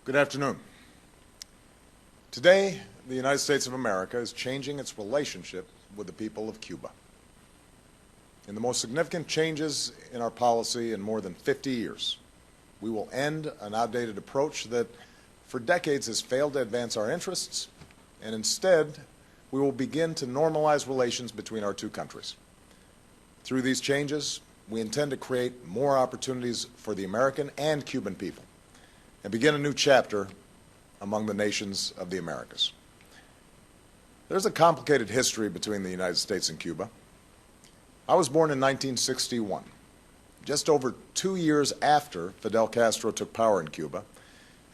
Good afternoon. Today, the United States of America is changing its relationship with the people of Cuba. In the most significant changes in our policy in more than 50 years, we will end an outdated approach that for decades has failed to advance our interests, and instead, we will begin to normalize relations between our two countries. Through these changes, we intend to create more opportunities for the American and Cuban people, and begin a new chapter among the nations of the Americas. There's a complicated history between the United States and Cuba. I was born in 1961, just over 2 years after Fidel Castro took power in Cuba,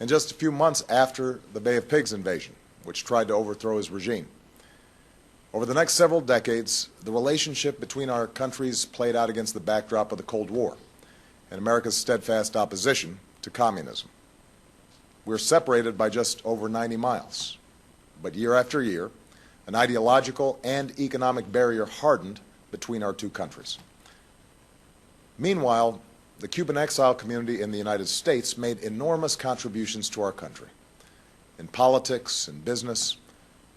and just a few months after the Bay of Pigs invasion, which tried to overthrow his regime. Over the next several decades, the relationship between our countries played out against the backdrop of the Cold War and America's steadfast opposition to communism. We're separated by just over 90 miles, but year after year, an ideological and economic barrier hardened between our two countries. Meanwhile, the Cuban exile community in the United States made enormous contributions to our country in politics and business,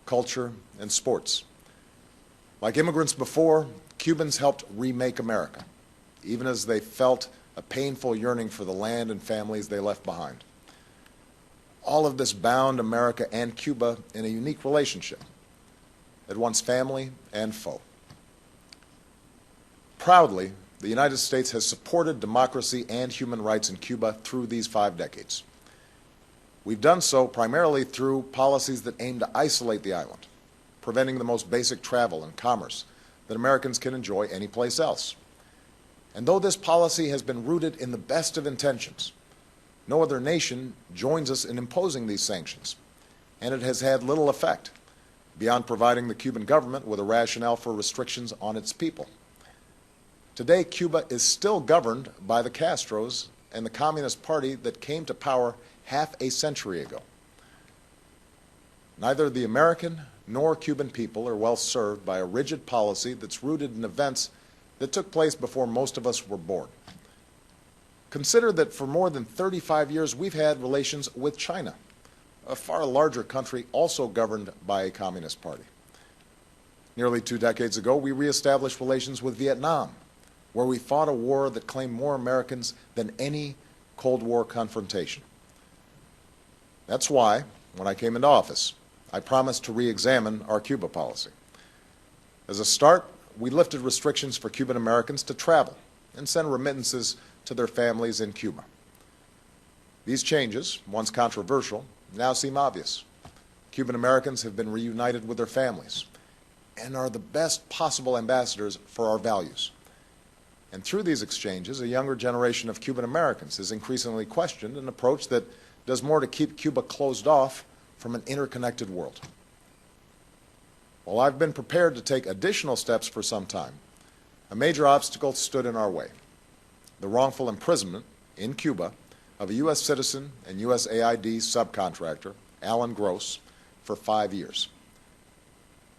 culture, and sports. Like immigrants before, Cubans helped remake America, even as they felt a painful yearning for the land and families they left behind. All of this bound America and Cuba in a unique relationship, at once family and foe. Proudly, the United States has supported democracy and human rights in Cuba through these 5 decades. We've done so primarily through policies that aim to isolate the island, preventing the most basic travel and commerce that Americans can enjoy anyplace else. And though this policy has been rooted in the best of intentions, no other nation joins us in imposing these sanctions, and it has had little effect, beyond providing the Cuban government with a rationale for restrictions on its people. Today, Cuba is still governed by the Castros and the Communist Party that came to power half a century ago. Neither the American nor Cuban people are well served by a rigid policy that's rooted in events that took place before most of us were born. Consider that for more than 35 years we've had relations with China, a far larger country also governed by a communist party. Nearly 2 decades ago, we reestablished relations with Vietnam, where we fought a war that claimed more Americans than any Cold War confrontation. That's why, when I came into office, I promised to re-examine our Cuba policy. As a start, we lifted restrictions for Cuban Americans to travel and send remittances to their families in Cuba. These changes, once controversial, now seem obvious. Cuban Americans have been reunited with their families and are the best possible ambassadors for our values. And through these exchanges, a younger generation of Cuban Americans has increasingly questioned an approach that does more to keep Cuba closed off from an interconnected world. While I've been prepared to take additional steps for some time, a major obstacle stood in our way: the wrongful imprisonment in Cuba of a U.S. citizen and USAID subcontractor, Alan Gross, for 5 years.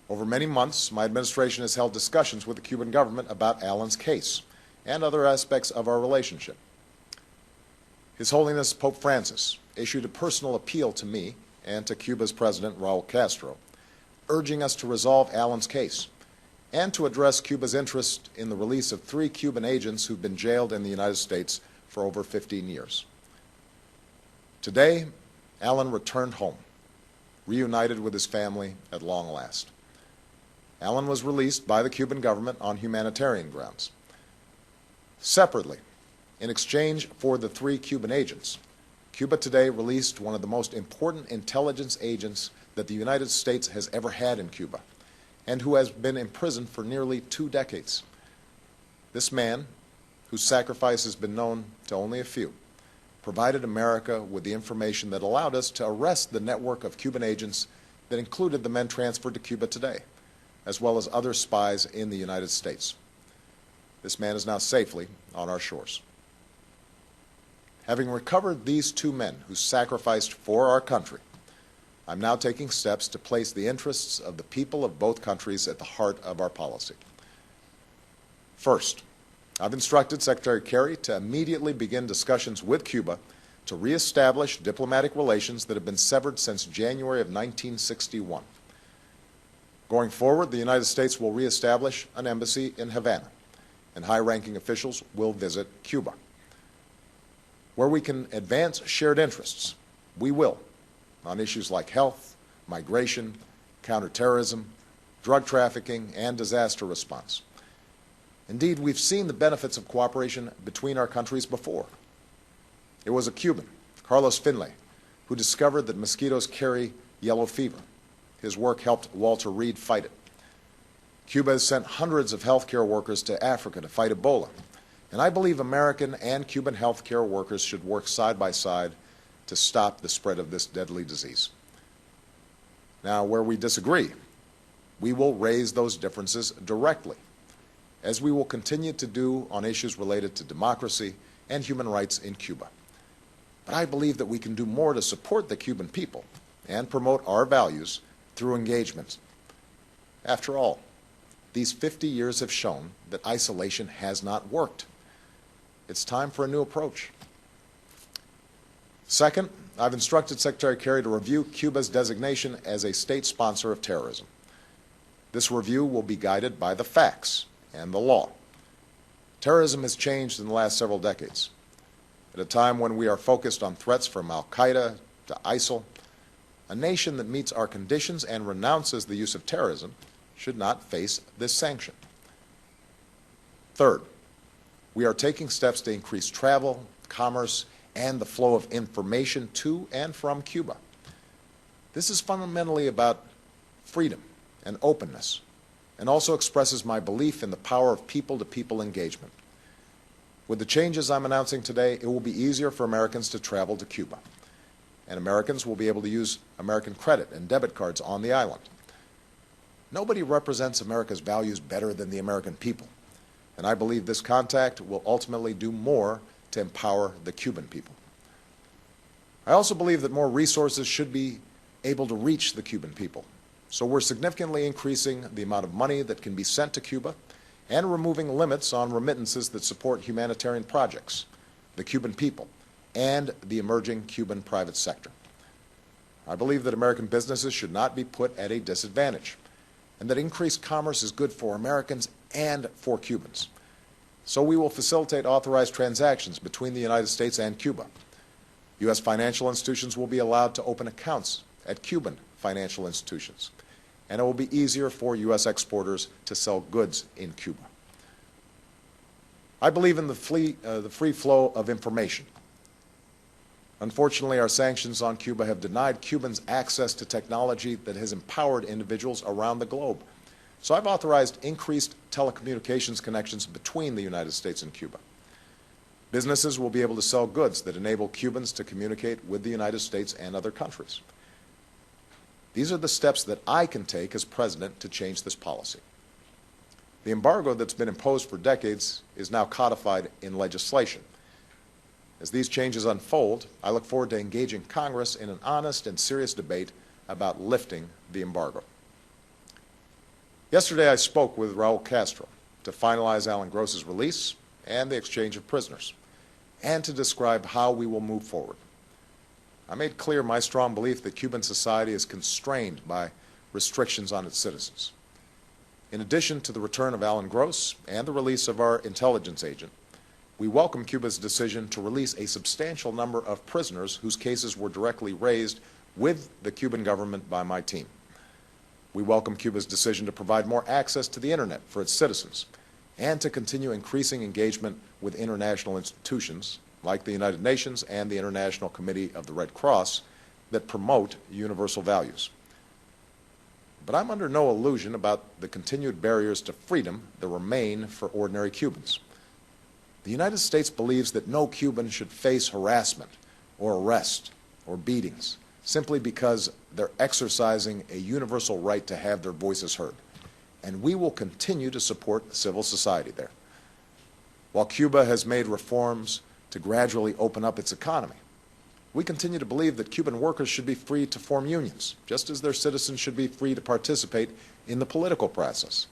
Over many months, my administration has held discussions with the Cuban government about Alan's case and other aspects of our relationship. His Holiness Pope Francis issued a personal appeal to me and to Cuba's President, Raul Castro, urging us to resolve Alan's case and to address Cuba's interest in the release of 3 Cuban agents who've been jailed in the United States for over 15 years. Today, Alan returned home, reunited with his family at long last. Alan was released by the Cuban government on humanitarian grounds. Separately, in exchange for the 3 Cuban agents, Cuba today released one of the most important intelligence agents that the United States has ever had in Cuba, and who has been imprisoned for nearly 2 decades. This man, whose sacrifice has been known to only a few, provided America with the information that allowed us to arrest the network of Cuban agents that included the men transferred to Cuba today, as well as other spies in the United States. This man is now safely on our shores. Having recovered these 2 men who sacrificed for our country, I'm now taking steps to place the interests of the people of both countries at the heart of our policy. First, I've instructed Secretary Kerry to immediately begin discussions with Cuba to reestablish diplomatic relations that have been severed since January of 1961. Going forward, the United States will reestablish an embassy in Havana, and high-ranking officials will visit Cuba. Where we can advance shared interests, we will, on issues like health, migration, counterterrorism, drug trafficking, and disaster response. Indeed, we've seen the benefits of cooperation between our countries before. It was a Cuban, Carlos Finlay, who discovered that mosquitoes carry yellow fever. His work helped Walter Reed fight it. Cuba has sent hundreds of healthcare workers to Africa to fight Ebola, and I believe American and Cuban healthcare workers should work side by side to stop the spread of this deadly disease. Now, where we disagree, we will raise those differences directly, as we will continue to do on issues related to democracy and human rights in Cuba. But I believe that we can do more to support the Cuban people and promote our values through engagement. After all, these 50 years have shown that isolation has not worked. It's time for a new approach. Second, I've instructed Secretary Kerry to review Cuba's designation as a state sponsor of terrorism. This review will be guided by the facts and the law. Terrorism has changed in the last several decades. At a time when we are focused on threats from Al-Qaeda to ISIL, a nation that meets our conditions and renounces the use of terrorism should not face this sanction. Third, we are taking steps to increase travel, commerce, and the flow of information to and from Cuba. This is fundamentally about freedom and openness, and also expresses my belief in the power of people-to-people engagement. With the changes I'm announcing today, it will be easier for Americans to travel to Cuba, and Americans will be able to use American credit and debit cards on the island. Nobody represents America's values better than the American people, and I believe this contact will ultimately do more to empower the Cuban people. I also believe that more resources should be able to reach the Cuban people, so we're significantly increasing the amount of money that can be sent to Cuba and removing limits on remittances that support humanitarian projects, the Cuban people, and the emerging Cuban private sector. I believe that American businesses should not be put at a disadvantage, and that increased commerce is good for Americans and for Cubans. So we will facilitate authorized transactions between the United States and Cuba. U.S. financial institutions will be allowed to open accounts at Cuban financial institutions, and it will be easier for U.S. exporters to sell goods in Cuba. I believe in the free flow of information. Unfortunately, our sanctions on Cuba have denied Cubans access to technology that has empowered individuals around the globe. So I've authorized increased telecommunications connections between the United States and Cuba. Businesses will be able to sell goods that enable Cubans to communicate with the United States and other countries. These are the steps that I can take as president to change this policy. The embargo that's been imposed for decades is now codified in legislation. As these changes unfold, I look forward to engaging Congress in an honest and serious debate about lifting the embargo. Yesterday, I spoke with Raul Castro to finalize Alan Gross's release and the exchange of prisoners, and to describe how we will move forward. I made clear my strong belief that Cuban society is constrained by restrictions on its citizens. In addition to the return of Alan Gross and the release of our intelligence agent, we welcome Cuba's decision to release a substantial number of prisoners whose cases were directly raised with the Cuban government by my team. We welcome Cuba's decision to provide more access to the Internet for its citizens and to continue increasing engagement with international institutions like the United Nations and the International Committee of the Red Cross that promote universal values. But I'm under no illusion about the continued barriers to freedom that remain for ordinary Cubans. The United States believes that no Cuban should face harassment or arrest or beatings simply because they're exercising a universal right to have their voices heard. And we will continue to support civil society there. While Cuba has made reforms to gradually open up its economy, we continue to believe that Cuban workers should be free to form unions, just as their citizens should be free to participate in the political process.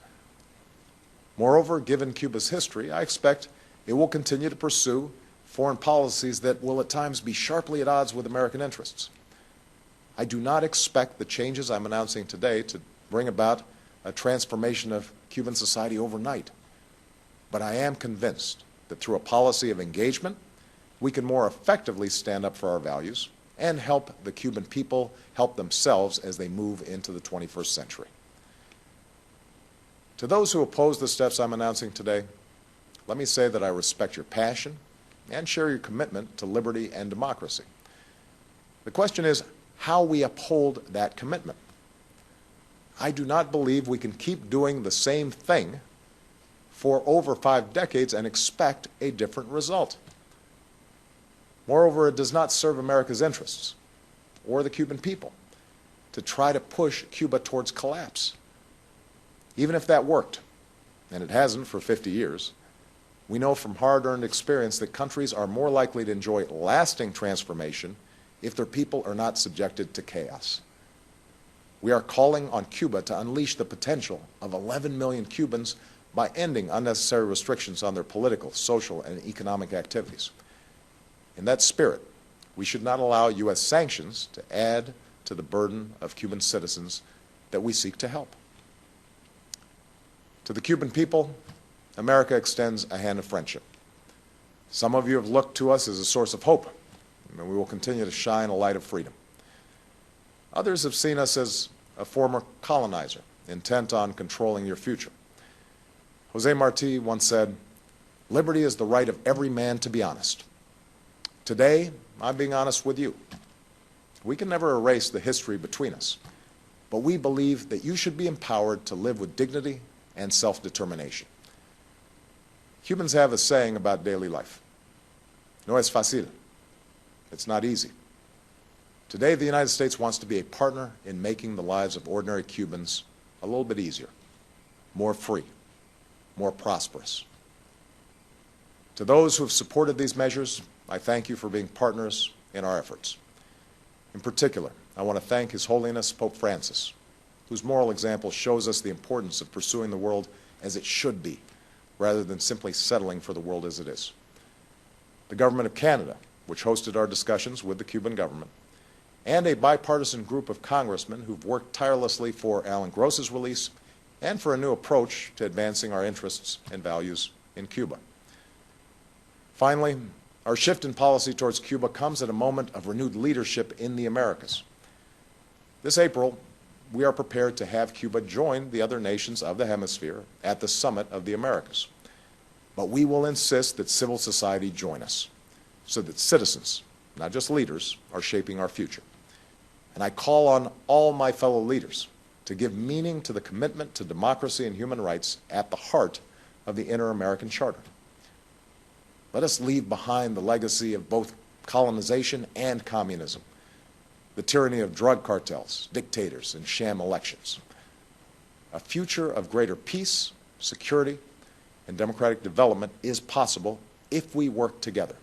Moreover, given Cuba's history, I expect it will continue to pursue foreign policies that will at times be sharply at odds with American interests. I do not expect the changes I'm announcing today to bring about a transformation of Cuban society overnight. But I am convinced that through a policy of engagement, we can more effectively stand up for our values and help the Cuban people help themselves as they move into the 21st century. To those who oppose the steps I'm announcing today, let me say that I respect your passion and share your commitment to liberty and democracy. The question is how we uphold that commitment. I do not believe we can keep doing the same thing for over 5 decades and expect a different result. Moreover, it does not serve America's interests or the Cuban people to try to push Cuba towards collapse. Even if that worked, and it hasn't for 50 years, we know from hard-earned experience that countries are more likely to enjoy lasting transformation if their people are not subjected to chaos. We are calling on Cuba to unleash the potential of 11 million Cubans by ending unnecessary restrictions on their political, social, and economic activities. In that spirit, we should not allow U.S. sanctions to add to the burden of Cuban citizens that we seek to help. To the Cuban people, America extends a hand of friendship. Some of you have looked to us as a source of hope, and we will continue to shine a light of freedom. Others have seen us as a former colonizer, intent on controlling your future. Jose Marti once said, "Liberty is the right of every man to be honest." Today, I'm being honest with you. We can never erase the history between us, but we believe that you should be empowered to live with dignity and self-determination. Cubans have a saying about daily life. No es fácil. It's not easy. Today, the United States wants to be a partner in making the lives of ordinary Cubans a little bit easier, more free, more prosperous. To those who have supported these measures, I thank you for being partners in our efforts. In particular, I want to thank His Holiness Pope Francis, whose moral example shows us the importance of pursuing the world as it should be, rather than simply settling for the world as it is. The Government of Canada, which hosted our discussions with the Cuban government, and a bipartisan group of congressmen who've worked tirelessly for Alan Gross's release and for a new approach to advancing our interests and values in Cuba. Finally, our shift in policy towards Cuba comes at a moment of renewed leadership in the Americas. This April, we are prepared to have Cuba join the other nations of the hemisphere at the Summit of the Americas. But we will insist that civil society join us, so that citizens, not just leaders, are shaping our future. And I call on all my fellow leaders to give meaning to the commitment to democracy and human rights at the heart of the Inter-American Charter. Let us leave behind the legacy of both colonization and communism, the tyranny of drug cartels, dictators, and sham elections. A future of greater peace, security, and democratic development is possible if we work together,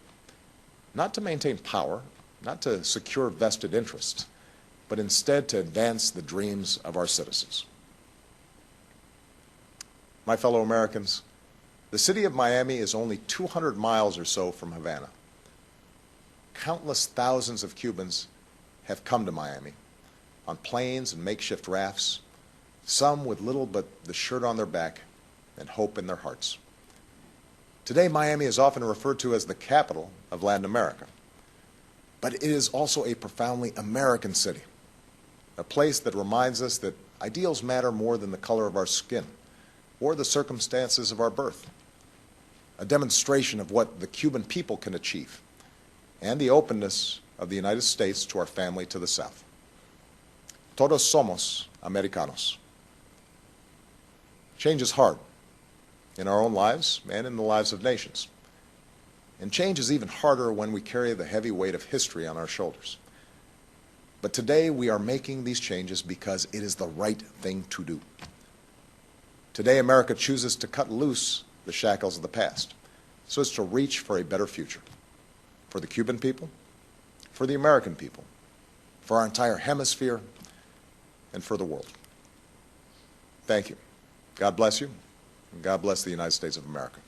not to maintain power, not to secure vested interests, but instead to advance the dreams of our citizens. My fellow Americans, the city of Miami is only 200 miles or so from Havana. Countless thousands of Cubans have come to Miami on planes and makeshift rafts, some with little but the shirt on their back and hope in their hearts. Today, Miami is often referred to as the capital of Latin America, but it is also a profoundly American city, a place that reminds us that ideals matter more than the color of our skin or the circumstances of our birth, a demonstration of what the Cuban people can achieve and the openness of the United States to our family to the south. Todos somos Americanos. Change is hard in our own lives and in the lives of nations. And change is even harder when we carry the heavy weight of history on our shoulders. But today we are making these changes because it is the right thing to do. Today America chooses to cut loose the shackles of the past so as to reach for a better future for the Cuban people, for the American people, for our entire hemisphere, and for the world. Thank you. God bless you, and God bless the United States of America.